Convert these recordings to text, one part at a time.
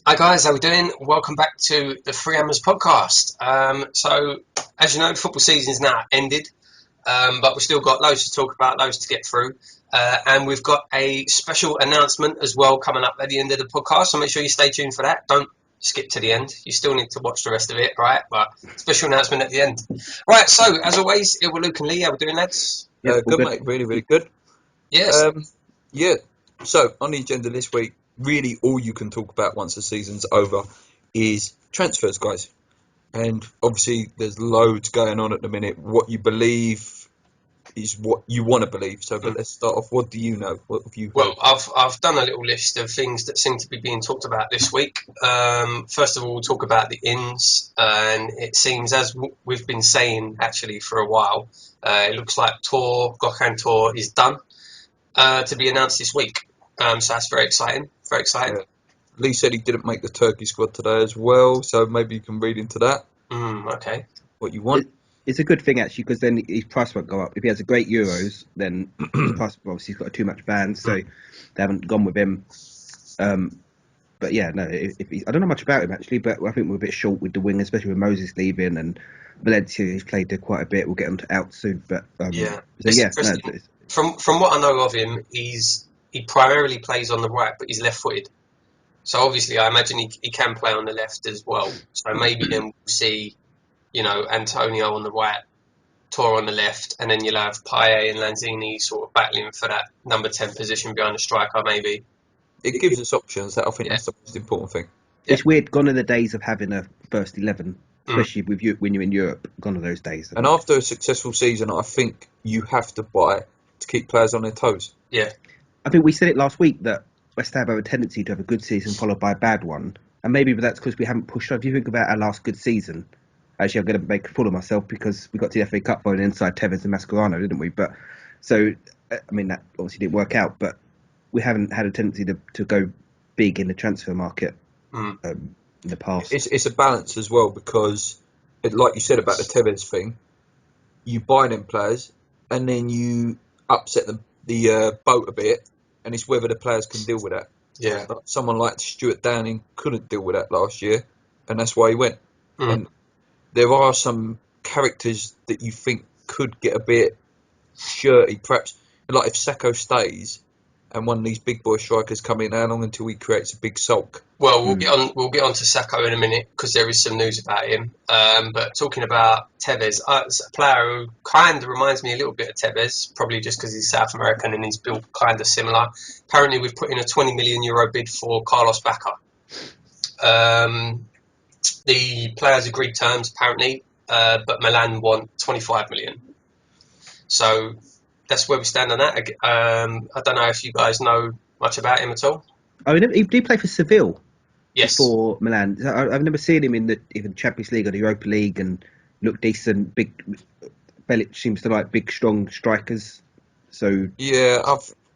Hi guys, how we doing? Welcome back to the Free Hammers podcast. So, as you know, the football season's now ended, but we've still got loads to talk about, loads to get through, and we've got a special announcement as well coming up at the end of the podcast. So make sure you stay tuned for that. Don't skip to the end. You still need to watch the rest of it, right? But special announcement at the end. Right. So, as always, it was Luke and Lee. How we doing, lads? Yeah, good, mate. Really, really good. Yes. Yeah. So on the agenda this week, really all you can talk about once the season's over is transfers, guys. And obviously there's loads going on at the minute. What you believe is what you want to believe. So but let's start off. What do you know? What have you heard? Well, I've done a little list of things that seem to be being talked about this week. First of all, we'll talk about the ins, and it seems, as we've been saying actually for a while, it looks like Gökhan Tour is done to be announced this week. So that's very exciting. Very exciting. Yeah. Lee said he didn't make the Turkey squad today as well, so maybe you can read into that. Okay. What you want. It's a good thing, actually, because then his price won't go up. If he has a great Euros, then his price, obviously, he's got too much bans, so they haven't gone with him. But yeah, no, I don't know much about him, actually, but I think we're a bit short with the wing, especially with Moses leaving, and Valencia, he's played there quite a bit. We'll get him out soon. But yeah. So, yeah. From what I know of him, he primarily plays on the right, but he's left-footed. So obviously, I imagine he can play on the left as well. So maybe then we'll see, Antonio on the right, Tor on the left, and then you'll have Payet and Lanzini sort of battling for that number 10 position behind the striker, maybe. It gives us options. That I think that's the most important thing. It's weird. Gone are the days of having a first 11, especially with you when you're in Europe. Gone are those days. And after a successful season, I think you have to buy to keep players on their toes. Yeah. I think we said it last week that West Ham have a tendency to have a good season followed by a bad one. And maybe that's because we haven't pushed on. If you think about our last good season, actually, I'm going to make a fool of myself because we got to the FA Cup final inside Tevez and Mascherano, didn't we? But so, I mean, that obviously didn't work out, but we haven't had a tendency to go big in the transfer market in the past. It's a balance as well because, like you said about the Tevez thing, you buy them players and then you upset the boat a bit. And it's whether the players can deal with that. Yeah. Someone like Stuart Downing couldn't deal with that last year, and that's why he went. And there are some characters that you think could get a bit shirty, perhaps. Like if Sacco stays and one of these big boy strikers come in, how long until he creates a big sulk? Well, we'll get on to Sacco in a minute because there is some news about him. But talking about Tevez, it's a player who kind of reminds me a little bit of Tevez, probably just because he's South American and he's built kind of similar. Apparently, we've put in a €20 million bid for Carlos Bacca. The players agreed terms apparently, but Milan want 25 million. So that's where we stand on that. I don't know if you guys know much about him at all. Oh, he did play for Seville. Yes. For Milan. I've never seen him in even Champions League or the Europa League and looked decent. Belic seems to like big, strong strikers. So yeah,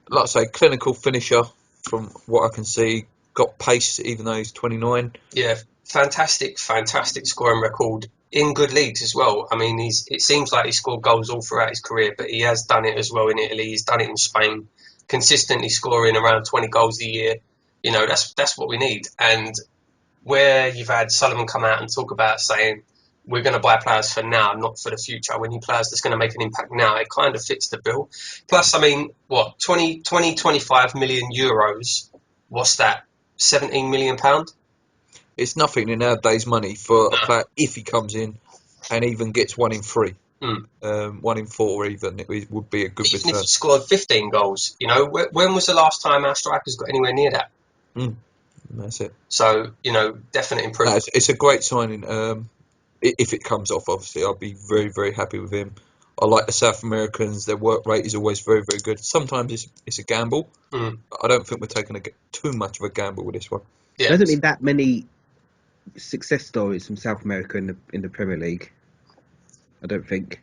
like I say, clinical finisher from what I can see. Got pace even though he's 29. Yeah, fantastic scoring record in good leagues as well. I mean, it seems like he scored goals all throughout his career, but he has done it as well in Italy. He's done it in Spain, consistently scoring around 20 goals a year. That's what we need. And where you've had Sullivan come out and talk about saying we're going to buy players for now, not for the future. We need players that's going to make an impact now. It kind of fits the bill. Plus, I mean, 25 million euros? What's that? £17 million? It's nothing in nowadays money for a player if he comes in and even gets 1 in 3. 1 in 4 even, it would be a good return. Even if he scored 15 goals, when was the last time our strikers got anywhere near that? That's it. So, definite improvement. It's a great signing. If it comes off, obviously, I'll be very, very happy with him. I like the South Americans. Their work rate is always very, very good. Sometimes it's a gamble. I don't think we're taking too much of a gamble with this one. Yeah. There hasn't been that many success stories from South America in the Premier League. I don't think.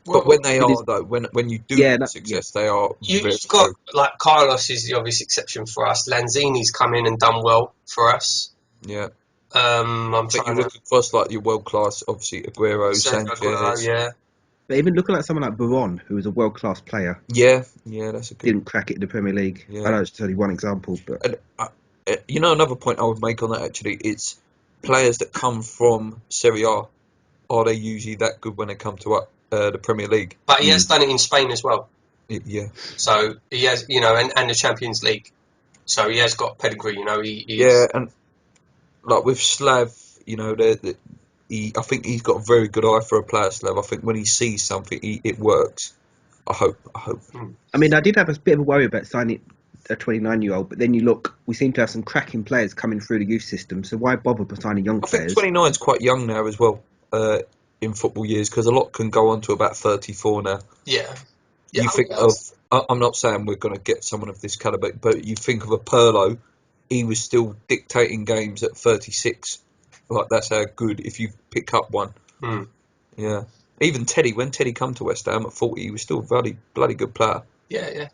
But when they are, though, when you do get success, they are. You've got, like, Carlos is the obvious exception for us. Lanzini's come in and done well for us. Yeah. I'm but you're looking for us like your world class, obviously Aguero, Sanchez. Yeah. But even looking at someone like Baron, who was a world-class player, Yeah, that's a good. didn't crack it in the Premier League. Yeah. I know it's only one example, but And another point I would make on that actually, it's players that come from Serie A. Are they usually that good when they come to the Premier League? But he has done it in Spain as well. Yeah. So he has, and the Champions League. So he has got pedigree, Yeah, and like with Slav, I think he's got a very good eye for a player, Slav. I think when he sees something, it works. I hope. I mean, I did have a bit of a worry about signing a 29-year-old, but then you look, we seem to have some cracking players coming through the youth system, so why bother with signing young I think players? 29 is quite young now as well in football years, because a lot can go on to about 34 now. Yeah. You think I'm not saying we're going to get someone of this calibre, but you think of a Pirlo, he was still dictating games at 36. Like, that's how good, if you pick up one. Yeah. Even Teddy, when Teddy come to West Ham at 40, he was still a bloody good player. Yeah.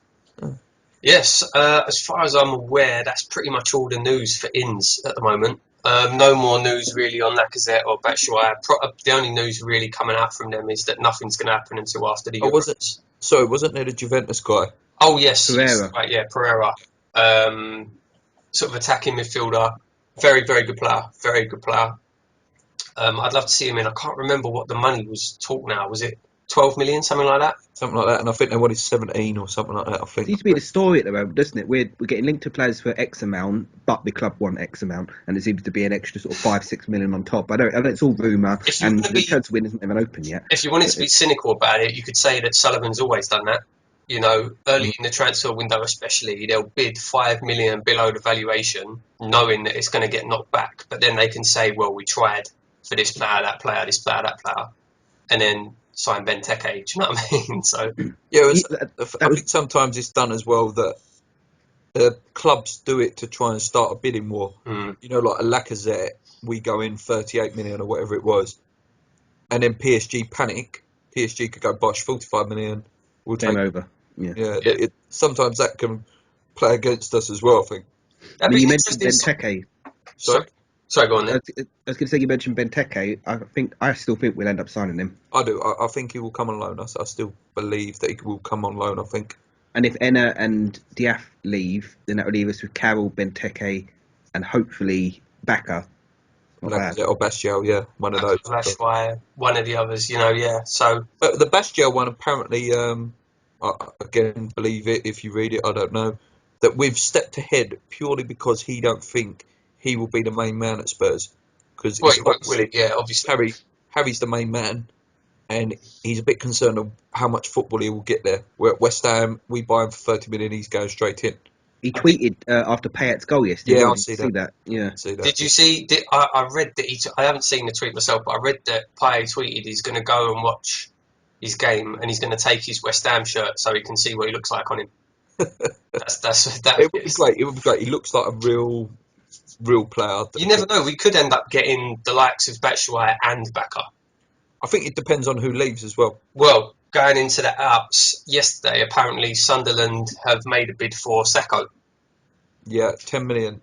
Yes, as far as I'm aware, that's pretty much all the news for Inns at the moment. No more news really on Lacazette or Batshuayi. The only news really coming out from them is that nothing's going to happen until after the Euros. Wasn't there the Juventus guy? Oh, yes. Pereira. Right, yeah, Pereira. Sort of attacking midfielder. Very, very good player. Very good player. I'd love to see him in. I can't remember what the money was talked now. Was it 12 million, something like that? Something like that, and I think they wanted 17 or something like that, I think. It seems to be the story at the moment, doesn't it? We're getting linked to players for X amount, but the club want X amount, and it seems to be an extra sort of 5-6 million on top. I know it's all rumour, and the transfer window isn't even open yet. If you wanted to be cynical about it, you could say that Sullivan's always done that. Early in the transfer window especially, they'll bid 5 million below the valuation, knowing that it's going to get knocked back. But then they can say, well, we tried for this player, that player, this player, that player, and then sign Benteke. Do you know what I mean? So yeah, I think sometimes it's done as well that clubs do it to try and start a bidding war. Like a Lacazette, we go in 38 million or whatever it was, and then PSG panic. PSG could go, bosh, 45 million. We'll Game take over. Yeah. Sometimes that can play against us as well, I think. You mentioned Benteke. Sorry, go on then. I was going to say, you mentioned Benteke. I still think we'll end up signing him. I do. I think he will come on loan. I still believe that he will come on loan, I think. And if Enna and Diaf leave, then that will leave us with Carroll, Benteke, and hopefully Bacca. Or Bastial, yeah. One of those. One of the others, yeah. So the Bastial one, apparently, again, believe it if you read it, I don't know, that we've stepped ahead purely because he don't think he will be the main man at Spurs. Because obviously. Harry's the main man, and he's a bit concerned of how much football he will get there. We're at West Ham, we buy him for 30 million, he's going straight in. He tweeted after Payet's goal yesterday. Yeah, I see that. Yeah. Did you see? I read that I haven't seen the tweet myself, but I read that Payet tweeted he's going to go and watch his game, and he's going to take his West Ham shirt so he can see what he looks like on him. It would be great. It would be great. He looks like a real player. You never know. We could end up getting the likes of Batshuayi and Bacca. I think it depends on who leaves as well. Well, going into the Alps yesterday, apparently Sunderland have made a bid for Sacco. Yeah, 10 million.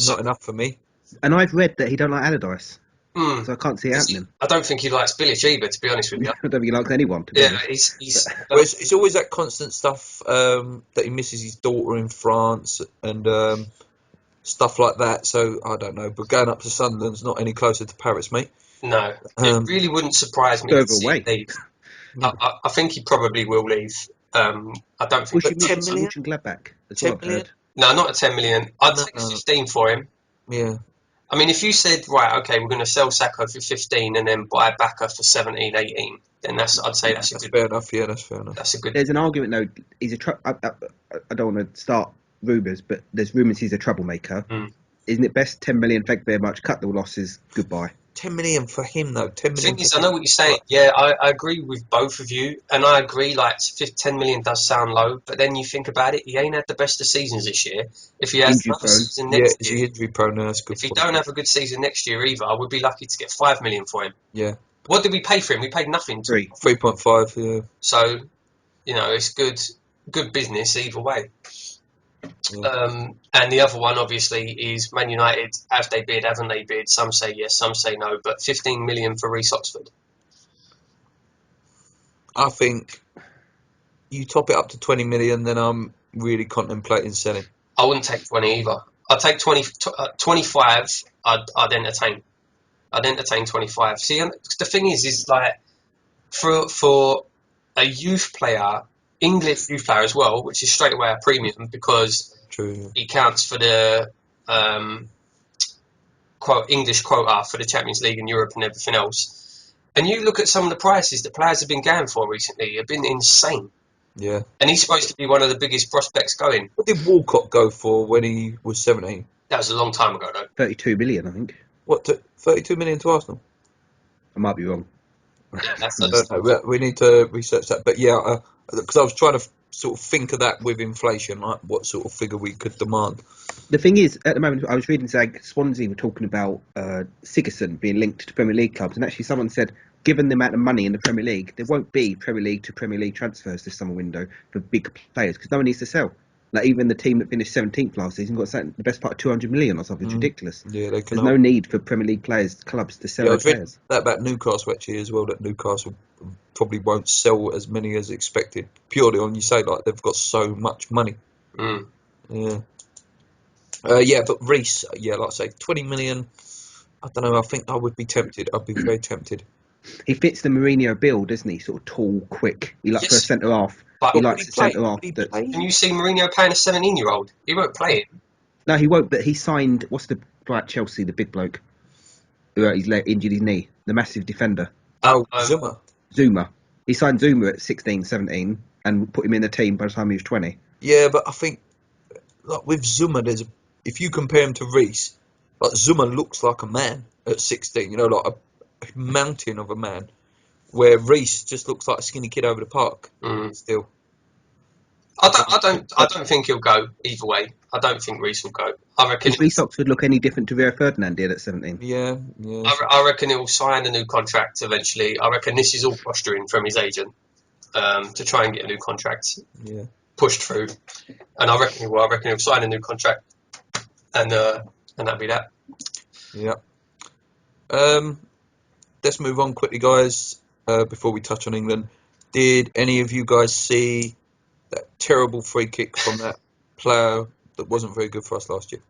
Not enough for me. And I've read that he don't like Allardyce. So I can't see it happening. I don't think he likes Bilic either, to be honest with you. I don't think he likes anyone, to be honest. It's always that constant stuff that he misses his daughter in France and stuff like that. So, I don't know. But going up to Sunderland's not any closer to Paris, mate. No. It really wouldn't surprise me to see him leave. I think he probably will leave. I don't think... But 10 million? Gladbach, 10 million? No, not a 10 million. I'd take 15 for him. Yeah. I mean, if you said, right, okay, we're going to sell Sacco for 15 and then buy Bacca for 17, 18, then I'd say that's a good... fair enough, yeah, that's fair enough. That's a good... There's an argument, though. He's I don't want to start rumours, but there's rumours he's a troublemaker. Isn't it best 10 million, thank you very much, cut the losses, goodbye? 10 million for him, though. 10 million. The thing is, I know what you're saying. Yeah, I agree with both of you. And I agree, 10 million does sound low. But then you think about it, he ain't had the best of seasons this year. If he has another season next year... Yeah, injury prone now, that's good. If he don't have a good season next year either, I would be lucky to get 5 million for him. Yeah. What did we pay for him? We paid nothing. 3.5, yeah. So, it's good business either way. Yeah. And the other one, obviously, is Man United. Have they bid? Haven't they bid? Some say yes, some say no. But 15 million for Reece Oxford. I think you top it up to 20 million, then I'm really contemplating selling. I wouldn't take 20 either. I'd take 25. I'd entertain. I'd entertain 25. See, the thing is like for a youth player, English youth player as well, which is straight away a premium because True. he counts for the English quota for the Champions League in Europe and everything else. And you look at some of the prices that players have been going for recently, have been insane. Yeah. And he's supposed to be one of the biggest prospects going. What did Walcott go for when he was 17? That was a long time ago, though. 32 million, I think. What, 32 million to Arsenal? I might be wrong. Yeah, I don't know. We need to research that. But yeah, because I was trying to sort of think of that with inflation, like what sort of figure we could demand. The thing is, at the moment, I was reading Swansea were talking about Sigurdsson being linked to Premier League clubs, and actually someone said, given the amount of money in the Premier League, there won't be Premier League to Premier League transfers this summer window for big players because no one needs to sell. Like even the team that finished 17th last season got the best part of 200 million or something. It's ridiculous. Yeah, There's no need for Premier League clubs to sell their players. That about Newcastle actually as well. That Newcastle probably won't sell as many as expected, purely on you say like they've got so much money. Mm. Yeah. But Reece, like I say, 20 million. I don't know. I think I would be tempted. I'd be very tempted. He fits the Mourinho build, doesn't he? Sort of tall, quick. He likes for a centre half. But he likes a centre half. Can you see Mourinho paying a 17-year-old? He won't play it. No, he won't. But he signed. What's the guy at Chelsea? The big bloke who he's injured his knee. The massive defender. Zuma. He signed Zuma at 16, 17 and put him in the team by the time he was 20. Yeah, but I think like with Zuma, if you compare him to Reece, like Zuma looks like a man at 16. You know, like a mountain of a man, where Reece just looks like a skinny kid over the park. Still, I don't think he'll go either way. I don't think Reece will go. I reckon. Does Reece Oxford look any different to Rio Ferdinand did at 17? Yeah. I reckon he'll sign a new contract eventually. I reckon this is all posturing from his agent to try and get a new contract pushed through. And I reckon he will. I reckon he'll sign a new contract, and that'll be that. Yeah. Let's move on quickly, guys. Before we touch on England, did any of you guys see that terrible free kick from that player that wasn't very good for us last year?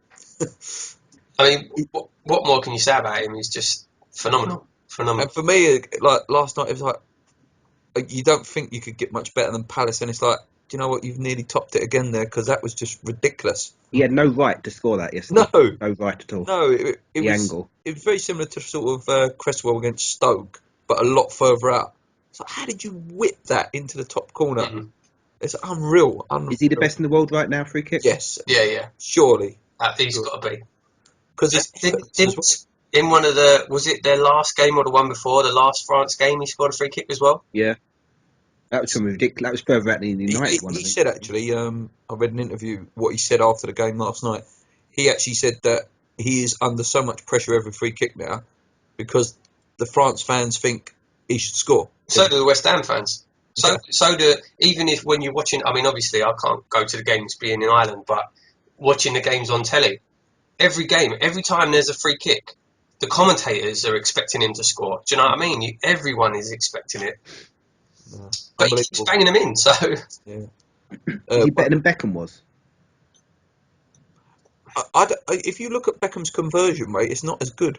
I mean, what more can you say about him? He's just phenomenal. And for me, like last night, it was like you don't think you could get much better than Palace, and it's like, do you know what? You've nearly topped it again there because that was just ridiculous. He had no right to score that yesterday. No right at all. No, it was angle. It was very similar to sort of Cresswell against Stoke, but a lot further out. So how did you whip that into the top corner? Mm-hmm. It's unreal. Is he the best in the world right now, free kick? Yes. Yeah. Surely. He's got to be. Because in one of was it their last game or the one before, the last France game, he scored a free kick as well? Yeah. That was ridiculous. That was further out than the United one. He said actually, I read an interview, what he said after the game last night. He actually said that he is under so much pressure every free kick now because the France fans think he should score. So do the West Ham fans. So do, even if when you're watching, I mean, obviously I can't go to the games being in Ireland, but watching the games on telly, every game, every time there's a free kick, the commentators are expecting him to score. Do you know what I mean? Everyone is expecting it. Yeah. But he keeps banging them in, so... Yeah. Is he better than Beckham was? If you look at Beckham's conversion rate, it's not as good.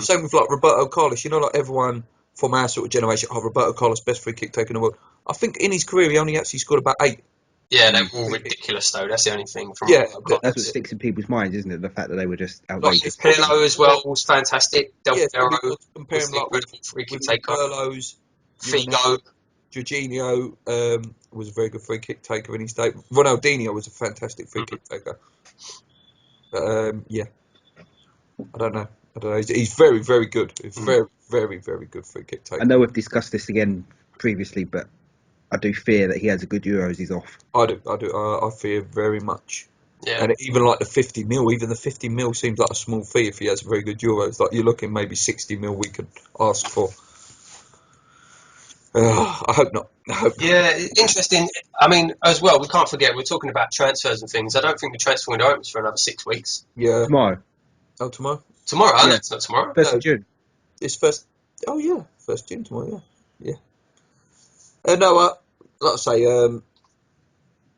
Same with like Roberto Carlos. You know, like everyone from our sort of generation, Roberto Carlos, best free kick taker in the world. I think in his career he only actually scored about 8. Yeah, they were all ridiculous though. That's the only thing. That's what sticks in people's minds, isn't it? The fact that they were just outrageous. Like Pirlo as well was fantastic. Del Piero compare him like with free kick taker. Burlows, Figo. Jorginho was a very good free kick taker in his day. Ronaldinho was a fantastic free kick taker. But I don't know. He's very, very good. He's very, very, very good free kick taker. I know we've discussed this again previously, but I do fear that he has a good Euros. He's off. I do. I fear very much. Yeah. And even like the 50 mil, even the 50 mil seems like a small fee if he has very good Euros. Like you're looking maybe 60 mil we could ask for. I hope not. Yeah, interesting. I mean, as well, we can't forget, we're talking about transfers and things. I don't think the transfer window opens for another 6 weeks. Yeah. Tomorrow. Oh, tomorrow? Tomorrow? Yeah. No, it's not tomorrow. 1st of June. It's 1st... Oh, yeah. 1st June tomorrow, yeah. No, like I say,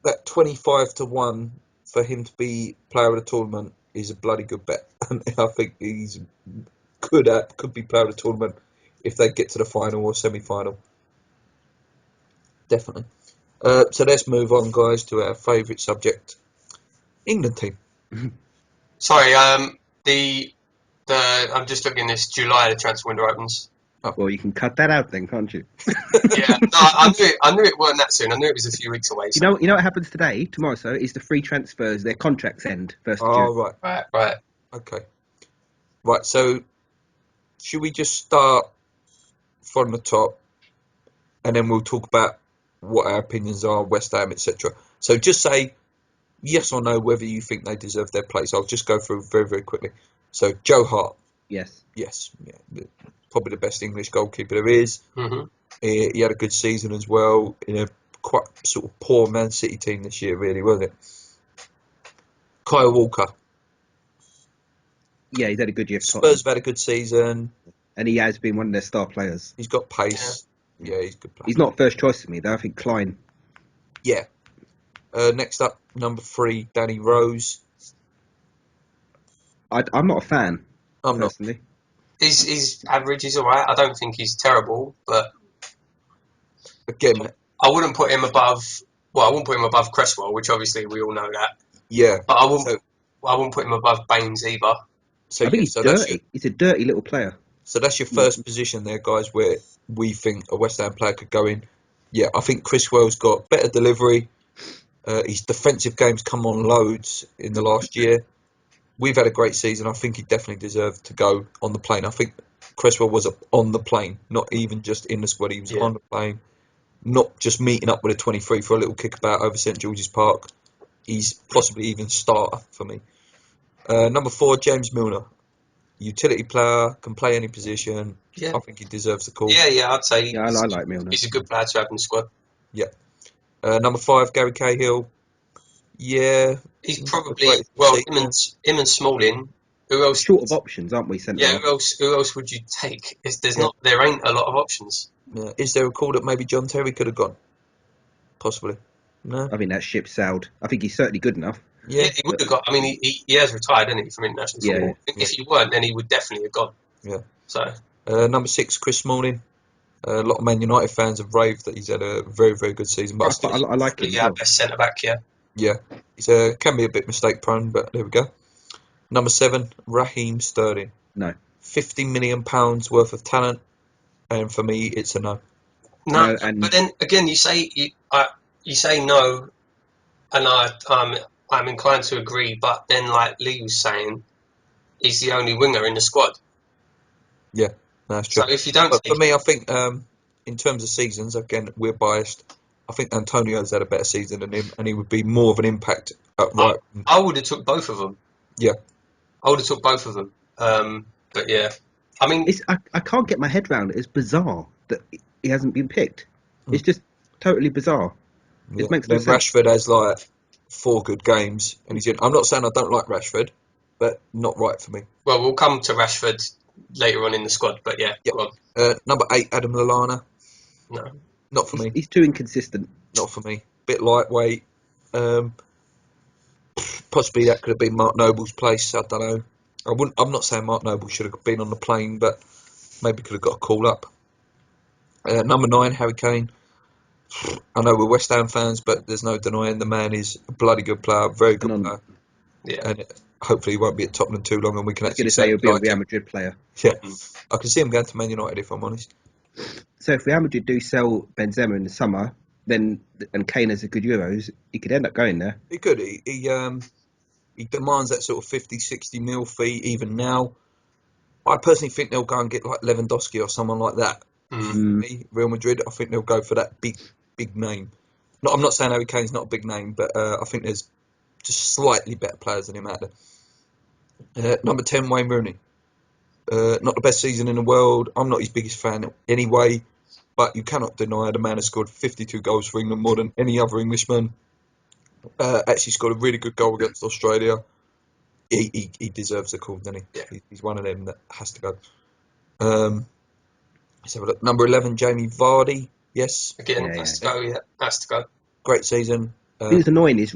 that 25-1 for him to be player of the tournament is a bloody good bet. And I think he's could be player of the tournament if they get to the final or semi-final. Definitely. So let's move on, guys, to our favourite subject, England team. Sorry, the I'm just looking this July the transfer window opens. Well, you can cut that out then, can't you? Yeah, no, I knew it wasn't that soon. I knew it was a few weeks away. You So. know what happens today, tomorrow. So is the free transfers. Their contracts end 1st of Oh, June. Right. Okay. Right, so should we just start from the top and then we'll talk about what our opinions are, West Ham, etc. So just say yes or no whether you think they deserve their place. I'll just go through very, very quickly. So Joe Hart, Yes. probably the best English goalkeeper there is. Mm-hmm. He had a good season as well in a quite sort of poor Man City team this year, really, wasn't it? Kyle Walker, Yeah, he's had a good year for Spurs Tottenham, have had a good season. and he has been one of their star players. He's got pace. Yeah, he's a good player. He's not first choice for me, though. I think Klein. Yeah. Next up, number 3, Danny Rose. I'm not a fan, I'm not. personally. His average is alright. I don't think he's terrible, but Again, I wouldn't put him above. Well, I wouldn't put him above Cresswell, which obviously we all know that. yeah. But I wouldn't put him above Baines either. I think he's so dirty. He's a dirty little player. that's your first position there, guys, where we think a West Ham player could go in. Yeah, I think Cresswell's got better delivery. His defensive game's come on loads in the last year. We've had a great season. I think he definitely deserved to go on the plane. I think Cresswell was on the plane, not even just in the squad. He was on the plane, not just meeting up with a 23 for a little kickabout over St George's Park. He's possibly even starter for me. Number 4, James Milner. Utility player, can play any position. Yeah. I think he deserves the call. Yeah, I'd say Yeah, I like Milner. he's a good player to have in the squad. Yeah. Number 5, Gary Cahill. Yeah. He's not the probably greatest him and Smalling. Who else? Short of options, aren't we, centre Yeah, half? who else would you take? There ain't a lot of options. Yeah. Is there a call that maybe John Terry could have gone? Possibly. No. I think that ship sailed. I think he's certainly good enough. Yeah, he would have got. I mean, he has retired, hasn't he, from international football? Yeah. If he weren't, then he would definitely have gone. Yeah. So Number 6, Chris Smalling. A lot of Man United fans have raved that he's had a very, very good season. But I like him. Yeah, best centre back. Yeah, he's can be a bit mistake prone, but there we go. Number 7, Raheem Sterling. No. £50 million worth of talent, and for me, it's a no. No, but then again, you say no, and I'm inclined to agree. But then, like Lee was saying, he's the only winger in the squad. Yeah, no, that's true. So if you don't, but for me, I think in terms of seasons, again, we're biased. I think Antonio's had a better season than him, and he would be more of an impact at right. I would have took both of them. Yeah, I would have took both of them. But yeah, I mean, I can't get my head around it. It's bizarre that he hasn't been picked. It's just totally bizarre. It makes no sense. Rashford has like 4 good games, and he's in. I'm not saying I don't like Rashford, but not right for me. Well, we'll come to Rashford later on in the squad, but yeah. Go on. Number 8, Adam Lallana. No, not for me. He's too inconsistent. Not for me. Bit lightweight. Possibly that could have been Mark Noble's place. I don't know. I'm not saying Mark Noble should have been on the plane, but maybe could have got a call up. Number 9, Harry Kane. I know we're West Ham fans, but there's no denying the man is a bloody good player, very good player. Yeah. And hopefully he won't be at Tottenham too long, and we can actually say he'll be a Real Madrid player. Yeah, I can see him going to Man United if I'm honest. So if Real Madrid do sell Benzema in the summer, then and Kane has a good Euros, he could end up going there. He could. He demands that sort of 50, 60 mil fee even now. I personally think they'll go and get like Lewandowski or someone like that. Real Madrid, I think they'll go for that big name. I'm not saying Harry Kane's not a big name, but I think there's just slightly better players than him out there. Number 10, Wayne Rooney. Not the best season in the world. I'm not his biggest fan anyway, but you cannot deny the man has scored 52 goals for England, more than any other Englishman. Actually scored a really good goal against Australia. He deserves a call, doesn't he? Yeah. He's one of them that has to go. Let's have a look. Number 11, Jamie Vardy. Yes. Again, Yeah, has to go. Yeah, has to go. Great season. I think it's annoying is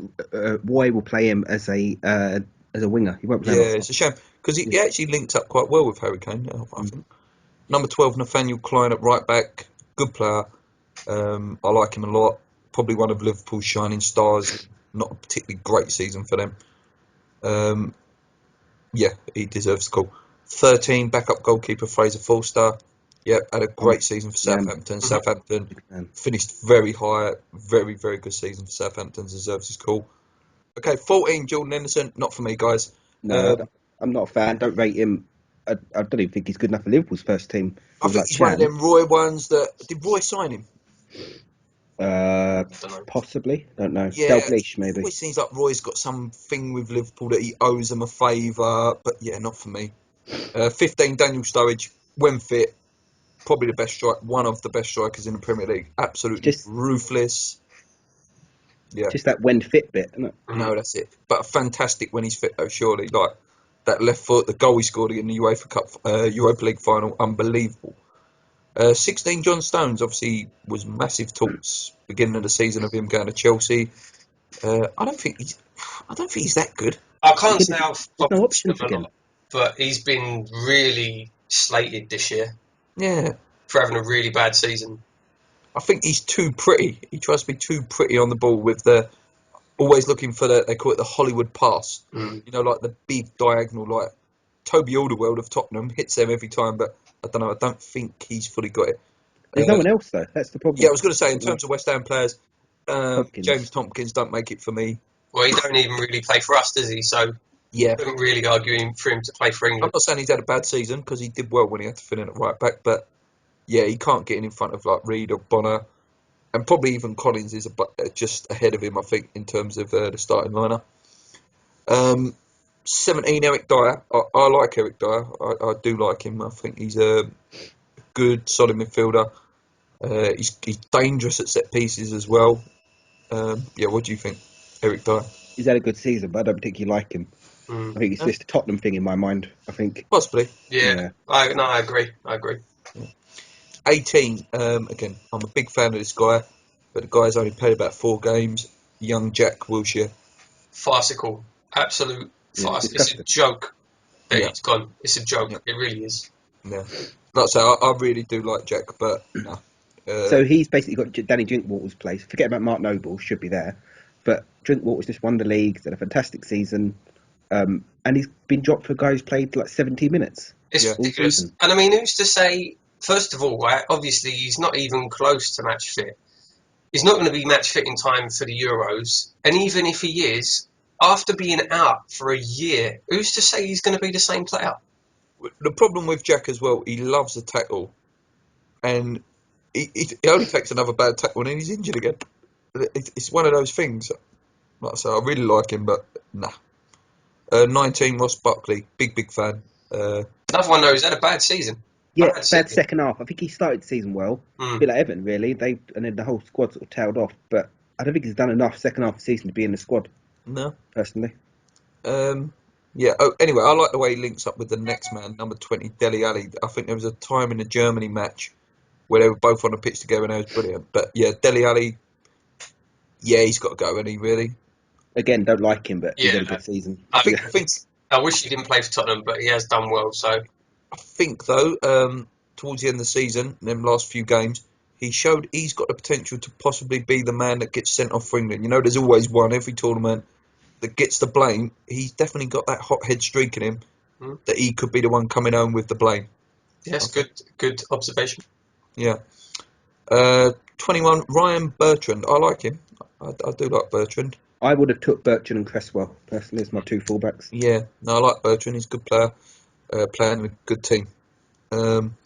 Roy will play him as a winger. He won't play him Yeah, up it's front. a shame because he actually linked up quite well with Harry Kane. I think. Number 12, Nathaniel Klein at right back. Good player. I like him a lot. Probably one of Liverpool's shining stars. Not a particularly great season for them. Yeah, he deserves the call. 13, backup goalkeeper Fraser Forster. Yep, had a great season for Southampton. Mhm. Southampton finished very high. Very, very good season for Southampton. Deserves his call. Okay, 14, Jordan Henderson. Not for me, guys. No, I'm not a fan. Don't rate him. I don't even think he's good enough for Liverpool's first team. I With think like he's one of Chan, them Roy ones that... Did Roy sign him? Don't know. possibly. Don't know. Yeah, Dalglish it maybe. always seems like Roy's got something with Liverpool that he owes them a favour, but yeah, not for me. 15, Daniel Sturridge, when fit, probably the best strike, one of the best strikers in the Premier League. It's Absolutely ruthless. Yeah, just that when fit bit, isn't it? no, that's it. But fantastic when he's fit, though. Surely, like that left foot, the goal he scored in the UEFA Cup, Europa League final, unbelievable. 16, John Stones obviously was massive talks beginning of the season of him going to Chelsea. I don't think he's that good. I can't Again, say I've there's no watched him options a again. lot, but he's been really slated this year Yeah, for having a really bad season. I think he's too pretty. He tries to be too pretty on the ball with the always looking for they call it the Hollywood pass. Mm. You know, like the big diagonal, like Toby Alderweireld of Tottenham hits them every time, but I don't know. I don't think he's fully got it. There's no one else though. That's the Yeah, I problem. was going to say in terms of West Ham players, Tompkins. James Tompkins don't make it for me. Well, he don't even really play for us, does he? So Yeah, couldn't really argue for him to play for I'm England. not saying he's had a bad season because he did well when he had to fill in at right back, but yeah, he can't get in front of like Reed or Bonner, and probably even Collins is just ahead of him, I think, in terms of the starting lineup. 17, Eric Dyer. I like Eric Dyer. I do like him. I think he's a good, solid midfielder. He's dangerous at set pieces as well. Yeah, what do you think, Eric Dyer? He's had a good season, but I don't particularly like him. Mm. I think it's Yeah, just a Tottenham thing in my mind. I think. possibly. Yeah, Yeah. I agree. I agree. 18. Again, I'm a big fan of this guy, but the guy's only played about 4 games. Young Jack Wilshere. Farcical, absolute Yeah. farce. It's a Disgusting. joke that Yeah, he's gone. It's a yeah, joke. It really is. yeah. Like I say, I really do like Jack, but no. So he's basically got Danny Drinkwater's place. Forget about Mark Noble, should be there. But Drinkwater's just won the league, he's had a fantastic season. And he's been dropped for a guy who's played like 70 minutes It's Yeah, all ridiculous. season. And I mean, who's to say? First of all, right, obviously he's not even close to match fit. He's not going to be match fit in time for the Euros. And even if he is, after being out for a year, who's to say he's going to be the same player? the problem with Jack as well, he loves a tackle, and he only takes another bad tackle and then he's injured again. It's one of those things. Like I say, I really like him, but nah. 19, Ross Buckley, big fan. Another one though, who's had a bad season. Yeah, Bad bad season. second half. I think he started the season well. A Mm. bit like Evan, really. And then the whole squad sort of tailed off. But I don't think he's done enough second half of the season to be in the squad, No. personally. Yeah. Oh, anyway, I like the way he links up with the next man, number 20, Dele Alli. I think there was a time in the Germany match where they were both on the pitch together and it was brilliant. But yeah, Dele Alli, yeah, he's got to go, hasn't he, really? Again, don't like him, but he's Yeah, had a good season. I, I think I wish he didn't play for Tottenham, but he has done well. So I think though, towards the end of the season, them last few games, he showed he's got the potential to possibly be the man that gets sent off for England. You know, there's always one every tournament that gets the blame. He's definitely got that hot head streak in him mm, that he could be the one coming home with the blame. I yes, think. good observation. Yeah. 21, Ryan Bertrand. I like him. I do like Bertrand. I would have took Bertrand and Cresswell, personally, as my two fullbacks. Yeah, no, I like Bertrand. He's a good player, playing with a good team. Um,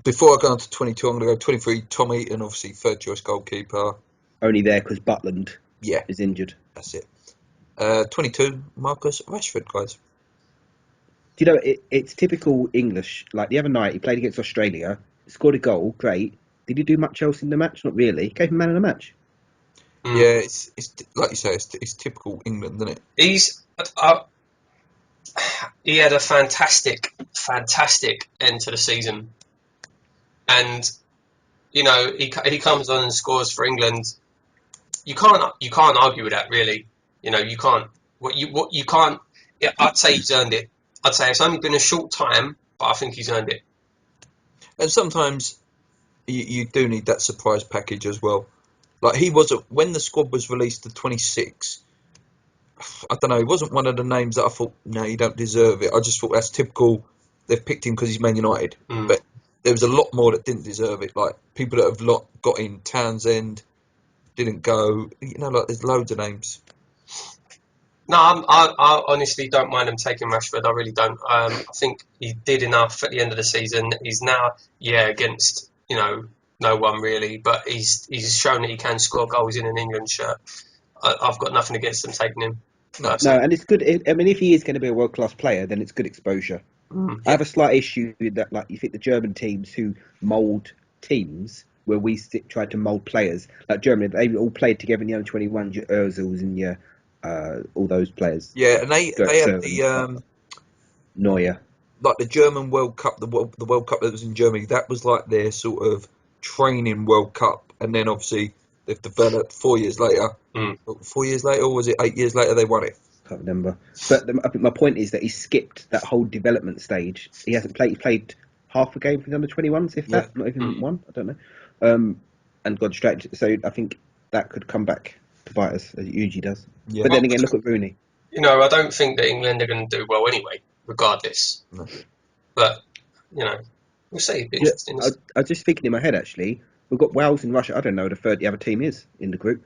before I go on to 22, I'm going to go 23, Tom Eaton, obviously third choice goalkeeper. Only there because Butland Yeah, is injured. that's it. 22, Marcus Rashford, guys. Do you know, it's typical English. Like the other night, he played against Australia, scored a goal, great. Did he do much else in the match? Not really. Gave him man of the match. Mm. Yeah, it's like you say, it's typical England, isn't it? He's he had a fantastic end to the season, and you know, he comes on and scores for England. You can't argue with that, really. You know, you can't. What you can't. Yeah, I'd say he's earned it. I'd say it's only been a short time, but I think he's earned it. And sometimes you do need that surprise package as well. Like he wasn't when the squad was released to 26. I don't know. He wasn't one of the names that I thought, no, you don't deserve it. I just thought that's typical. They've picked him because he's Man United, but there was a lot more that didn't deserve it. Like people that have got in. Townsend didn't go. You know, like there's loads of names. No, I honestly don't mind him taking Rashford. I really don't. I think he did enough at the end of the season. He's now, against no one really, but he's shown that he can score goals in an England shirt. I've got nothing against them taking him. No, and it's good. I mean, if he is going to be a world class player, then it's good exposure. I have a slight issue with that. Like, you think the German teams who mould teams, where we try to mould players, like Germany, they all played together in the under-21, your Ozils and your all those players. Yeah, and they had the Neuer, like the German World Cup, the World Cup that was in Germany. That was like their sort of training World Cup, and then obviously they've developed 4 years later. 4 years later, or was it 8 years later? They won it. Can't remember. But I think my point is that he skipped that whole development stage. He hasn't played. He played half a game for the under-21s, if that, not even one. I don't know. And got distracted. So I think that could come back to bite us, as it usually does. Yeah. But then again, look at Rooney. You know, I don't think that England are going to do well anyway, regardless. No. But we'll see. Interesting. I was just thinking in my head, actually, we've got Wales and Russia. I don't know who the other team is in the group.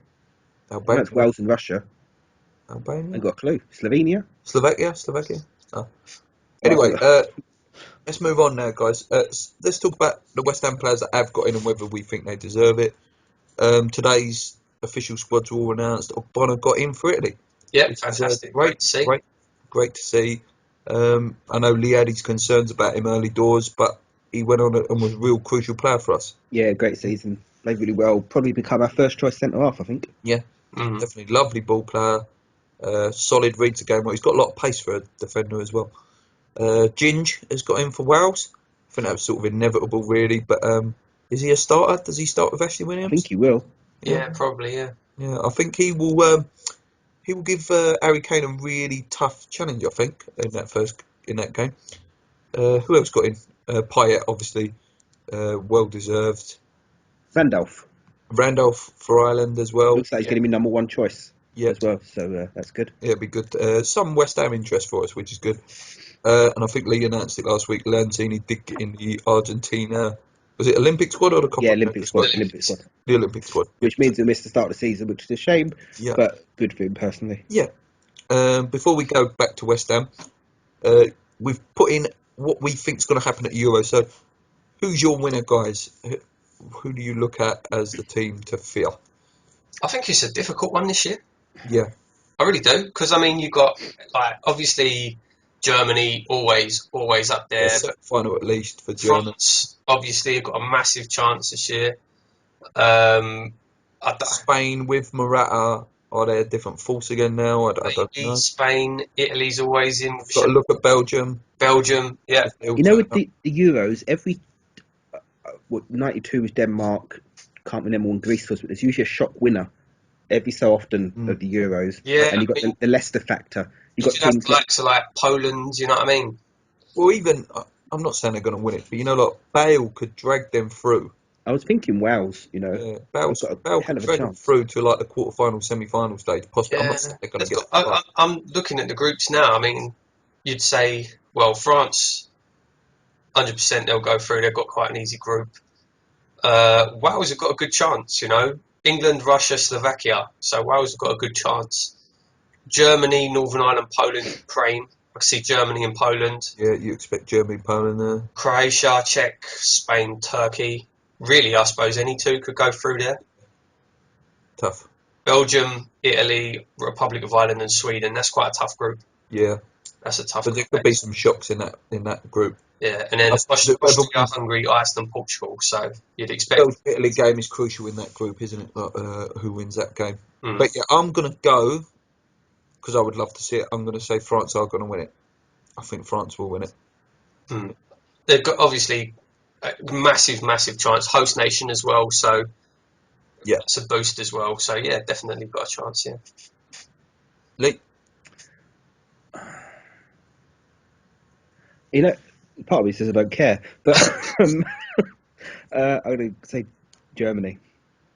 That's Wales and Russia. Albania? I got a clue. Slovenia? Slovakia. Oh. Anyway, let's move on now, guys. Let's talk about the West Ham players that have got in and whether we think they deserve it. Today's official squads were all announced. Ogbonna got in for Italy. Yeah, fantastic. Great to see. Great to see. I know Lee had his concerns about him early doors, but he went on and was a real crucial player for us. Yeah, great season. Played really well. Probably become our first choice centre half, I think. Yeah, definitely. Lovely ball player. Solid, reads the game well. He's got a lot of pace for a defender as well. Ginge has got in for Wales. I think that was sort of inevitable, really. But is he a starter? Does he start with Ashley Williams? I think he will. Yeah, probably. Yeah. Yeah, I think he will. He will give Harry Kane a really tough challenge. I think in that game. Who else got in? Payet, obviously, well deserved. Randolph for Ireland as well. Looks like he's going to be number one choice as well. So that's good. Yeah, it'd be good. Some West Ham interest for us, which is good. And I think Lee announced it last week. Lanzini did get in the Argentina. Was it Olympic squad or the Copa? Yeah, Olympic squad. The Olympic squad. Which means he'll miss the start of the season, which is a shame. Yeah. But good for him personally. Yeah. Before we go back to West Ham, we've put in what we think is going to happen at Euro. So, who's your winner, guys? Who do you look at as the team to fear? I think it's a difficult one this year. Yeah. I really do. Because, I mean, you've got, obviously, Germany always up there. Final at least for Germany. France, obviously, have got a massive chance this year. Spain with Morata, are they a different force again now? I don't know. Spain, Italy's always in. Got to look at Belgium. Yeah. You know, with the Euros, every 92 was Denmark. Can't remember when Greece was, but there's usually a shock winner every so often of the Euros. Yeah, and you've got the Leicester factor. You've got teams like Poland, you know what I mean? Well, even, I'm not saying they're going to win it, but Bale could drag them through. I was thinking Wales, Yeah, Bale could drag them through to the quarter-final, semi-final stage. Possibly. Yeah. I'm not saying they're going to get I'm looking at the groups now. I mean, you'd say, well, France, 100% they'll go through. They've got quite an easy group. Wales have got a good chance, England, Russia, Slovakia. So Wales have got a good chance. Germany, Northern Ireland, Poland, Ukraine. I see Germany and Poland. Yeah, you expect Germany, Poland there. Croatia, Czech, Spain, Turkey. Really, I suppose any two could go through there. Tough. Belgium, Italy, Republic of Ireland and Sweden. That's quite a tough group. Yeah. That's a tough group. But there could be some shocks in that group. Yeah, and then Austria, Hungary, Iceland, Portugal. So you'd expect... The Italy game is crucial in that group, isn't it? Who wins that game. But yeah, I'm going to go, because I would love to see it, I'm going to say France are going to win it. I think France will win it. They've got, obviously, massive chance. Host nation as well, so Yeah. that's a boost as well. So yeah, definitely got a chance. Yeah. Lee? You know, part of me says I don't care, but I'm going to say Germany.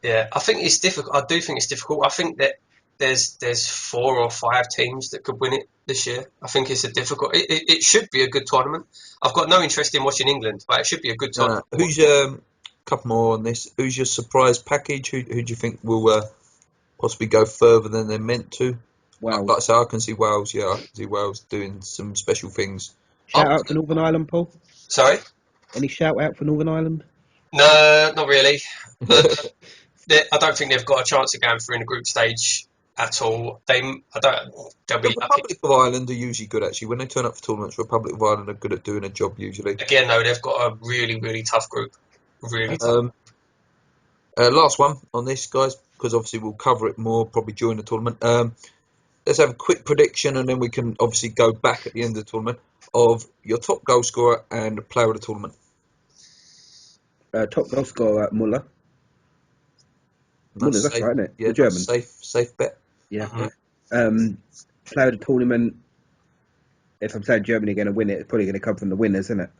Yeah, I think it's difficult. I do think it's difficult. I think that there's 4 or 5 teams that could win it this year. I think it's a difficult. It should be a good tournament. I've got no interest in watching England, but it should be a good tournament. Who's couple more on this? Who's your surprise package? Who do you think will possibly go further than they're meant to? Wow. Like I say, I can see Wales. Yeah, I can see Wales doing some special things. Shout out for Northern Ireland, Paul. Sorry? Any shout out for Northern Ireland? No, not really. I don't think they've got a chance of going through in the group stage at all. They'll The be lucky. Republic of Ireland are usually good, actually. When they turn up for tournaments, Republic of Ireland are good at doing a job, usually. Again, though, they've got a really tough group. Really tough. Last one on this, guys, because obviously we'll cover it more probably during the tournament. Let's have a quick prediction, and then we can obviously go back at the end of the tournament of your top goal scorer and player of the tournament. Top goal scorer, Muller. Muller, that's right, isn't it? Yeah, the German. Safe bet. Yeah. Mm-hmm. Player of the tournament. If I'm saying Germany are going to win it, it's probably going to come from the winners, isn't it?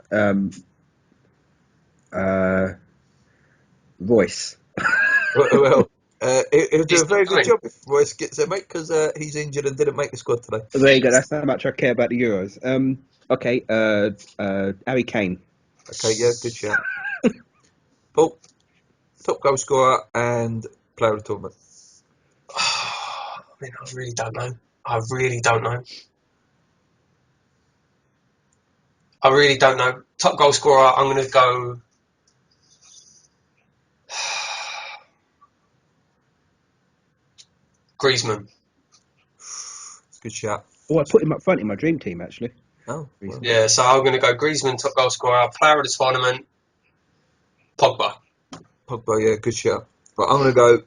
Royce. Well, he'll do He's a very not good coming. job if Royce gets there, mate, because he's injured and didn't make the squad today. There you go. That's how much I care about the Euros. Okay. Harry Kane. Okay, yeah, good shout. Paul, top goal scorer and player of the tournament. I mean, I really don't know. I really don't know. Top goal scorer, I'm going to go. Griezmann. It's a good shout. Oh, I put him up front in my dream team, actually. Oh, well. Yeah, so I'm going to go Griezmann, top goal scorer, player of the tournament, Pogba. Pogba, yeah, good shout. Right, I'm going to go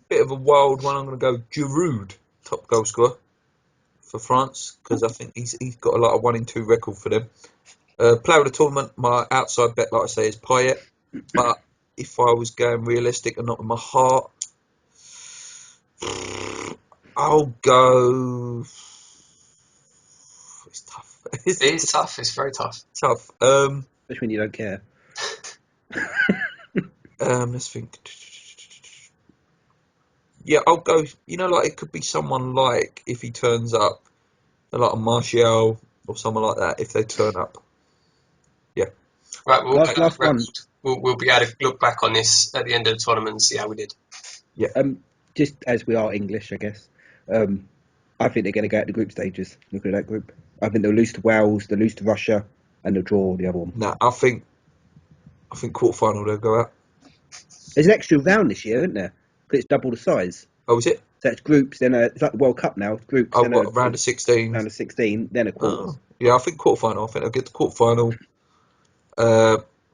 bit of a wild one. I'm going to go Giroud, top goal scorer for France, because I think he's got a lot of 1-in-2 record for them. Player of the tournament, my outside bet, like I say, is Payet. But if I was going realistic and not with my heart, I'll go. It's tough. It is tough. It's very tough. Tough. Especially when you don't care. Let's think. Yeah, I'll go. You know, like it could be someone like if he turns up, like a Martial or someone like that. If they turn up, yeah. Right, Last one. We'll be able to look back on this at the end of the tournament and see how we did. Yeah. Just as we are English, I guess. I think they're going to go out the group stages. Look at that group. I think they'll lose to Wales, they'll lose to Russia, and they'll draw the other one. No, I think quarterfinal they'll go out. There's an extra round this year, isn't there? Because it's double the size. Oh, is it? So it's groups, then it's like the World Cup now. Groups. Oh, then what, round of 16? Round of 16, then a quarters. Oh, yeah, I think quarterfinal. I think they'll get to quarterfinal.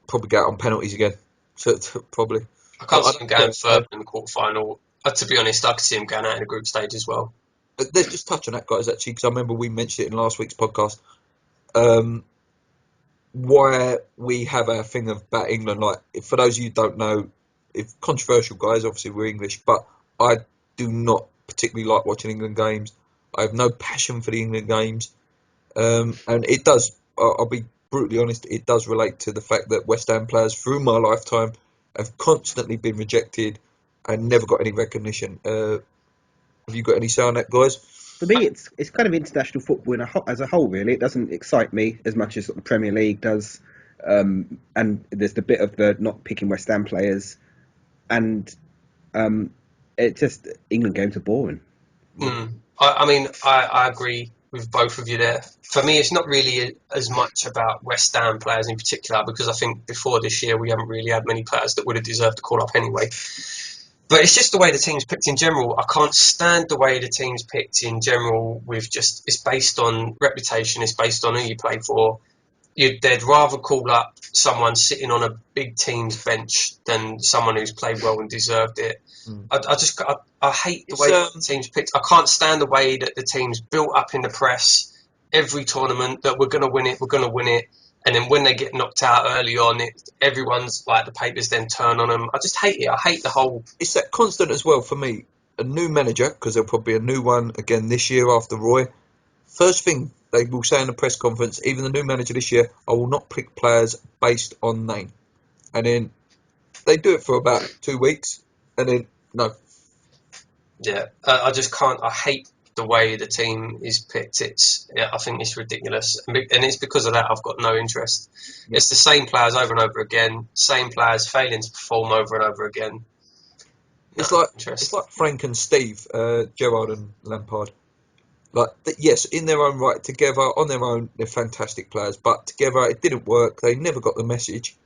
Probably go out on penalties again. So, probably. I can't see him going further in the quarterfinal. To be honest, I could see him going out in the group stage as well. Let's just touch on that, guys, actually, because I remember we mentioned it in last week's podcast. Why we have our thing about England, like, for those of you who don't know, if controversial, guys, obviously we're English, but I do not particularly like watching England games. I have no passion for the England games. And it does, I'll be brutally honest, it does relate to the fact that West Ham players through my lifetime have constantly been rejected and never got any recognition. Have you got any say on that, guys? For me, it's kind of international football as a whole, really. It doesn't excite me as much as the Premier League does. And there's the bit of the not picking West Ham players. And it just, England games are boring. I mean, I agree with both of you there. For me, it's not really as much about West Ham players in particular, because I think before this year we haven't really had many players that would have deserved to call up anyway. But it's just the way the team's picked in general. I can't stand the way the team's picked in general. It's based on reputation. It's based on who you play for. They'd rather call up someone sitting on a big team's bench than someone who's played well and deserved it. I hate the way the team's picked. I can't stand the way that the team's built up in the press every tournament that we're going to win it. And then when they get knocked out early on, everyone's like, the papers then turn on them. I just hate it. I hate the whole. It's that constant as well for me. A new manager, because there'll probably be a new one again this year after Roy. First thing they will say in the press conference, even the new manager this year, I will not pick players based on name. And then they do it for about 2 weeks, and then no. Yeah, I just can't. I hate the way the team is picked. I think it's ridiculous, and it's because of that I've got no interest. Yeah. It's the same players over and over again, same players failing to perform over and over again. It's No like interest. it's like Frank and Steve, Gerrard and Lampard. Like yes, in their own right, together on their own, they're fantastic players. But together, it didn't work. They never got the message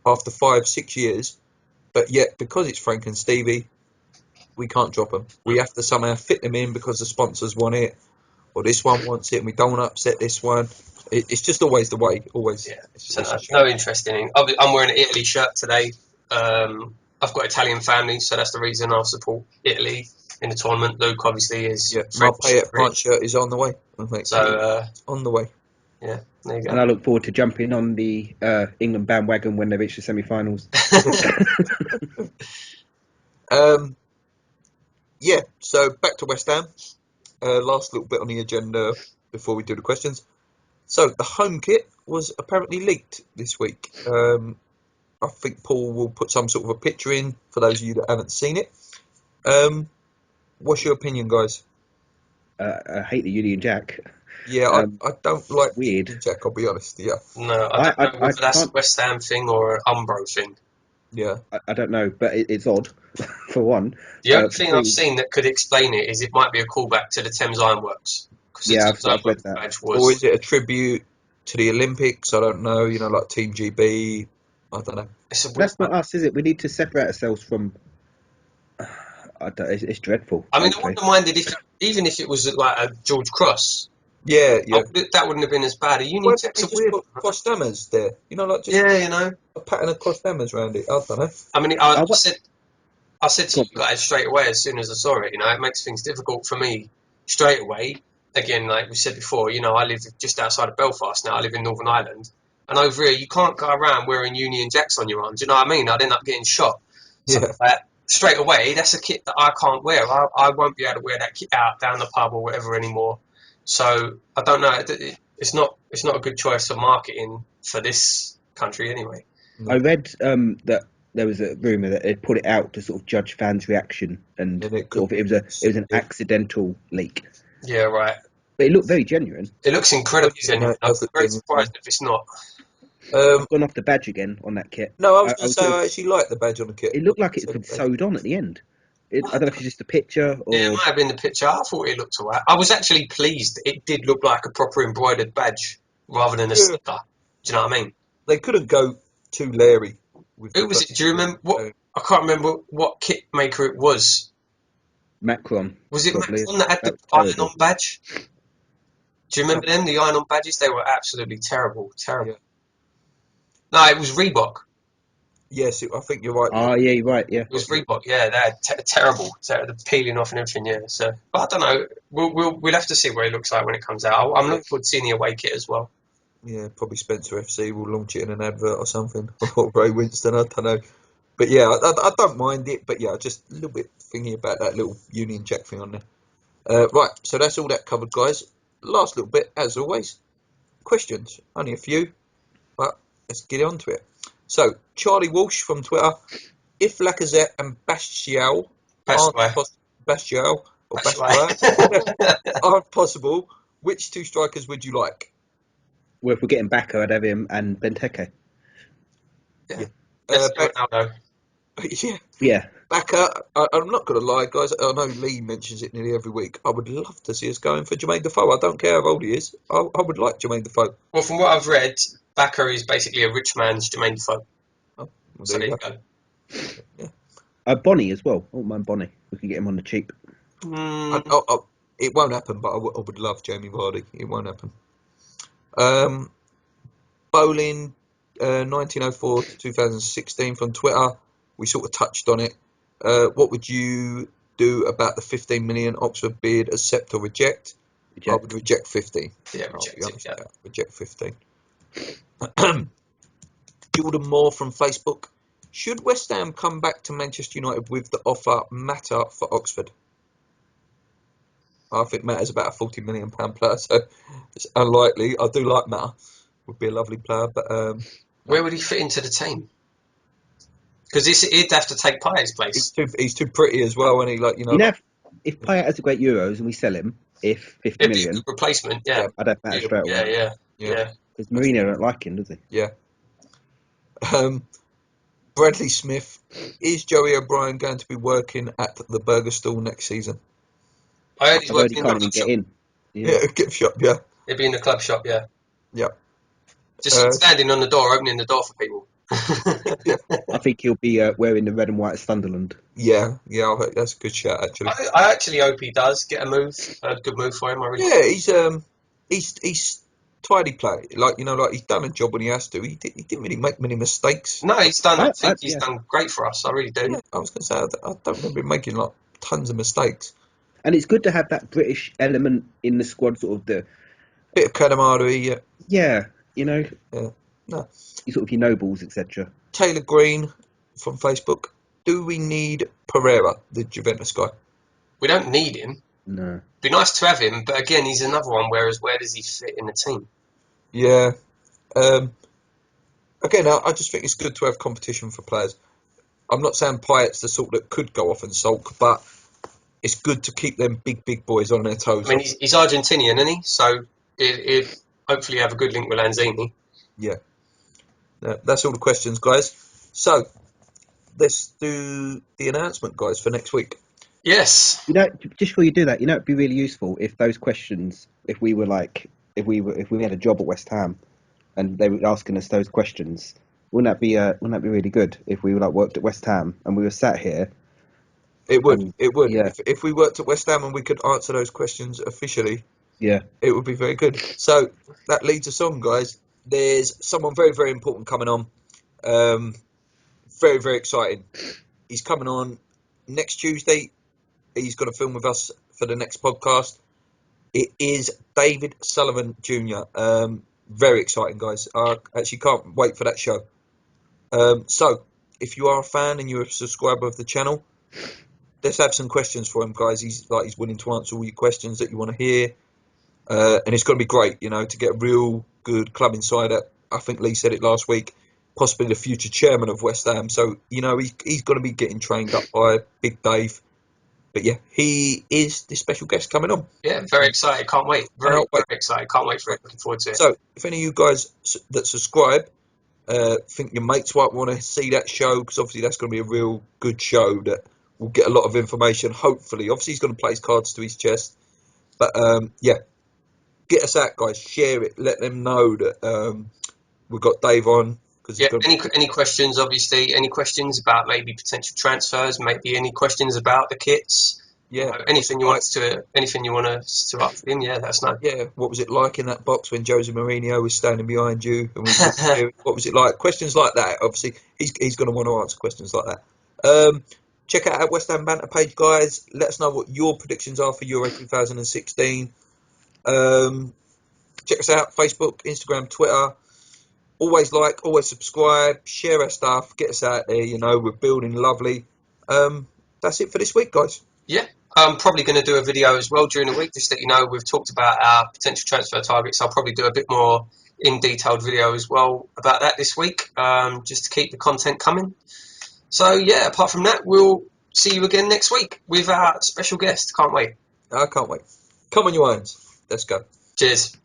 after 5-6 years. But yet, because it's Frank and Stevie, we can't drop them. We have to somehow fit them in because the sponsors want it, or this one wants it, and we don't want to upset this one. It's just always the way. Always. Yeah, It's so a shame. no interest in it. I'm wearing an Italy shirt today. I've got Italian family, so that's the reason I'll support Italy in the tournament. Luke obviously is Yeah, my French. Payet pant shirt is on the way. So it's on the way. yeah, there you And I go. look forward to jumping on the England bandwagon when they reach the semi-finals. Yeah, so back to West Ham. Last little bit on the agenda before we do the questions. So the home kit was apparently leaked this week. I think Paul will put some sort of a picture in for those of you that haven't seen it. What's your opinion, guys? I hate the Union Jack. Yeah, I don't like weird. the Jack, I'll be honest. Yeah, No, I don't know I whether that's a can't. West Ham thing or an Umbro thing. yeah. I don't know, but it's odd, for one. The only For thing two, I've seen that could explain it is it might be a callback to the Thames Ironworks. Because the Yeah, Thames I've read Ironworks that. badge Or was. is it a tribute to the Olympics? I don't know. You know, like Team GB. I don't know. It's a weird That's not us, is it? We need to separate ourselves from. It's dreadful. I mean, I frankly. wouldn't have minded even if it was like a George Cross. Yeah, yeah. That wouldn't have been as bad. A Why Union don't they Jack's a just weird put one. cross dammers there? You know, like just Yeah, you know. a pattern of cross dammers around it. I don't know. I mean, I wa- I said to Go you on. guys straight away as soon as I saw it. You know, it makes things difficult for me straight away. Again, like we said before, you know, I live just outside of Belfast now. I live in Northern Ireland, and over here you can't go around wearing Union Jacks on your arm. Do you know what I mean? I'd end up getting shot. So Yeah, straight away, that's a kit that I can't wear. I won't be able to wear that kit out down the pub or whatever anymore. So I don't know. It's not a good choice for marketing for this country anyway. I read that there was a rumor that they'd put it out to sort of judge fans' reaction, and and it could. sort of it was an accidental leak, Yeah, right. but it looked very genuine. It looks incredibly Yeah, no, genuine. it I'm does look very genuine. surprised if it's not. I've gone off the badge again on that kit. No, I was I going to was say sort I of, actually like the badge on the kit. it looked like it So, had been sewed on at the end. I don't know if it's just a picture Yeah, it or might have been the picture. I thought it looked alright. I was actually pleased. It did look like a proper embroidered badge rather than a Yeah. sticker. Do you know what I mean? They couldn't go too Larry with Who the was it? Do you remember what? uh, I can't remember what kit maker it was. Macron. Was it Probably Macron that had that the was terrible. iron-on badge? Do you remember them? The iron-on badges? They were absolutely terrible. Terrible. Yeah. No, it was Reebok. Yes, I think you're right. Oh yeah, you're right. Yeah, It was Reebok. Yeah, they had terrible, the peeling off and everything. Yeah. So, but I don't know. We'll have to see what it looks like when it comes out. I'm looking forward to seeing the away kit as well. Yeah, probably Spencer FC will launch it in an advert or something, or Ray Winston. I don't know. But yeah, I don't mind it. But yeah, just a little bit thingy about that little Union Jack thing on there. Right, so that's all that covered, guys. Last little bit, as always, questions. Only a few, but let's get on to it. So, Charlie Walsh from Twitter. If Lacazette and Bastial aren't Batshuayi. Bastial or Bastial Batshuayi. aren't possible, which two strikers would you like? well, if we're getting back, I'd have him and Benteke. Yeah. Uh, Messi or Ronaldo. yeah, Yeah, Backer. I'm not going to lie, guys. I know Lee mentions it nearly every week. I would love to see us going for Jermaine Defoe. I don't care how old he is. I would like Jermaine Defoe. Well, from what I've read, Bakker is basically a rich man's Jermaine Defoe. Oh, well, So there there you you go. go. Bonnie as well. I wouldn't mind Bonnie. We could get him on the cheap. It won't happen, but I would love Jamie Vardy. It won't happen. Bowling, 1904 to 2016 from Twitter. We sort of touched on it. What would you do about the 15 million Oxford bid? Accept or reject? I would reject 15. Yeah, I'll reject be honest. it. Yeah. Reject 15. Jordan Moore from Facebook. Should West Ham come back to Manchester United with the offer Matter for Oxford? I think Matter's about a £40 million player, so it's unlikely. I do like Matter. Would be a lovely player, but where would he fit into the team? Because he'd have to take Payet's place. he's too pretty as well, and he if Payet has a great Euros and we sell him, if 50 It'd be a million, good replacement, yeah. I'd have Matter straight away. Yeah. Because Mourinho don't like him, does he? Yeah. Bradley Smith, is Joey O'Brien going to be working at the burger stall next season? I heard he's I've heard working he in the can't even club get shop. in. Yeah, gift shop, yeah. He'd be in the club shop, yeah. Yeah. Just standing on the door, opening the door for people. Yeah. I think he'll be wearing the red and white of Sunderland. Yeah, that's a good shout actually. I actually hope he does get a good move for him. I really Yeah, he's tidy play. Like he's done a job when he has to. He didn't really make many mistakes. No, he's done. I think he's yeah. done great for us. I really do. Yeah, I was going to say I don't remember him making like tons of mistakes. And it's good to have that British element in the squad, sort of the Bit of camaraderie, yeah, you know, yeah. No. you sort of your nobles, etc. Taylor Green from Facebook. Do we need Pereira, the Juventus guy? We don't need him. No. Be nice to have him, but again, he's another one. Whereas, where does he fit in the team? Yeah. Again, I just think it's good to have competition for players. I'm not saying Payet's the sort that could go off and sulk, but it's good to keep them big boys on their toes. I mean, he's Argentinian, isn't he? So he'd hopefully have a good link with Lanzini. Yeah. That's all the questions, guys. So let's do the announcement, guys, for next week. Yes. You know, just before you do that, it'd be really useful if those questions, if we had a job at West Ham, and they were asking us those questions, wouldn't that be really good if we worked at West Ham and we were sat here? It would. Yeah. If we worked at West Ham and we could answer those questions officially, Yeah. it would be very good. So that leads us on, guys. There's someone very, very important coming on. Very, very exciting. He's coming on next Tuesday. He's going to film with us for the next podcast. It is David Sullivan Jr. Very exciting, guys. I actually can't wait for that show. So, if you are a fan and you're a subscriber of the channel, let's have some questions for him, guys. He's willing to answer all your questions that you want to hear. And it's going to be great, to get a real good club insider. I think Lee said it last week, possibly the future chairman of West Ham. So, he's going to be getting trained up by Big Dave. But yeah, he is the special guest coming on. Yeah, very excited. Can't wait. Very excited. Can't wait for it. Looking forward to it. So, if any of you guys that subscribe think your mates might want to see that show, because obviously that's going to be a real good show that will get a lot of information, hopefully. Obviously, he's going to play his cards to his chest. But yeah, get us out, guys. Share it. Let them know that we've got Dave on. Yeah, any questions, obviously, any questions about maybe potential transfers, maybe any questions about the kits, anything you want us to ask him, let us know. Yeah, what was it like in that box when Jose Mourinho was standing behind you? And what was it like? Questions like that. Obviously, he's going to want to answer questions like that. Check out our West Ham Banter page, guys. Let us know what your predictions are for Euro 2016. Check us out, Facebook, Instagram, Twitter. Always always subscribe, share our stuff, get us out there, we're building lovely. That's it for this week, guys. Yeah, I'm probably going to do a video as well during the week, just that we've talked about our potential transfer targets. I'll probably do a bit more in-detailed video as well about that this week, just to keep the content coming. So yeah, apart from that, we'll see you again next week with our special guest. Can't wait. I can't wait. Come on, you irons. Let's go. Cheers.